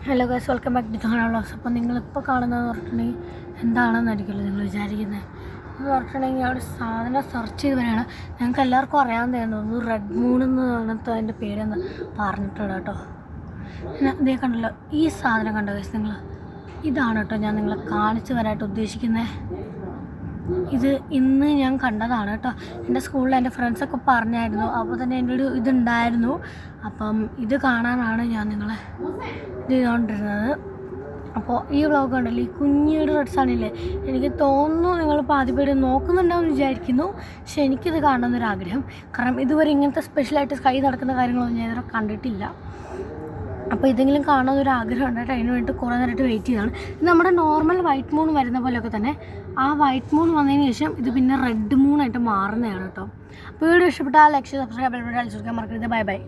Hello guys, welcome back to ധാരാളം vlogs. അപ്പോൾ നിങ്ങളിപ്പോൾ കാണുന്നതെന്ന് പറഞ്ഞിട്ടുണ്ടെങ്കിൽ എന്താണെന്നായിരിക്കുമല്ലോ നിങ്ങൾ വിചാരിക്കുന്നത്. എന്ന് പറഞ്ഞിട്ടുണ്ടെങ്കിൽ അവിടെ സാധനം സെർച്ച് ചെയ്ത് വരെയാണ്. ഞങ്ങൾക്ക് എല്ലാവർക്കും അറിയാൻ തോന്നുന്നു റെഡ് മൂൺ എന്ന് പറഞ്ഞിട്ട് അതിൻ്റെ പേരെന്ന് പറഞ്ഞിട്ടുള്ളത് കേട്ടോ. ഇതേ കണ്ടല്ലോ, ഈ സാധനം കണ്ടോ ഗൈസ് നിങ്ങൾ? ഇതാണ് കേട്ടോ ഞാൻ നിങ്ങളെ കാണിച്ചു വരാനായിട്ട് ഉദ്ദേശിക്കുന്നത്. ഇത് ഇന്ന് ഞാൻ കണ്ടതാണ് കേട്ടോ. എൻ്റെ സ്കൂളിൽ എൻ്റെ ഫ്രണ്ട്സൊക്കെ പറഞ്ഞായിരുന്നു, അപ്പോൾ തന്നെ എൻ്റെ ഒരു ഇതുണ്ടായിരുന്നു. അപ്പം ഇത് കാണാനാണ് ഞാൻ നിങ്ങളെ ഇത് ചെയ്തുകൊണ്ടിരുന്നത്. അപ്പോൾ ഈ വ്ളോഗ് ഉണ്ടല്ലോ, ഈ കുഞ്ഞിയുടെ റെഡ്സ് ആണില്ലേ, എനിക്ക് തോന്നുന്നു നിങ്ങളിപ്പോൾ ആദ്യ പേര് നോക്കുന്നുണ്ടാവുമെന്ന് വിചാരിക്കുന്നു. പക്ഷെ എനിക്കിത് കാണണമെന്നൊരാഗ്രഹം. കാരണം ഇതുവരെ ഇങ്ങനത്തെ സ്പെഷ്യലായിട്ട് സ്കൈ നടക്കുന്ന കാര്യങ്ങളൊന്നും ഞാൻ ഇതുവരെ കണ്ടിട്ടില്ല. അപ്പോൾ ഇതെങ്കിലും കാണാനൊരു ആഗ്രഹം ഉണ്ടായിട്ട് അതിന് വേണ്ടി കുറേ നേരമായിട്ട് വെയിറ്റ് ചെയ്തതാണ്. ഇത് നമ്മുടെ നോർമൽ വൈറ്റ് മൂൺ വരുന്ന പോലെയൊക്കെ തന്നെ ആ വൈറ്റ് മൂൺ വന്നതിന് ശേഷം ഇത് പിന്നെ റെഡ് മൂണായിട്ട് മാറുന്നതാണ് കേട്ടോ. അപ്പോൾ വീഡിയോ ഇഷ്ടപ്പെട്ടാൽ ലൈക്ക്, സബ്സ്ക്രൈബ്, ബെൽ ബട്ടൺ അടിച്ചു കൊടുക്കാൻ മറക്കരുത്. Bye bye.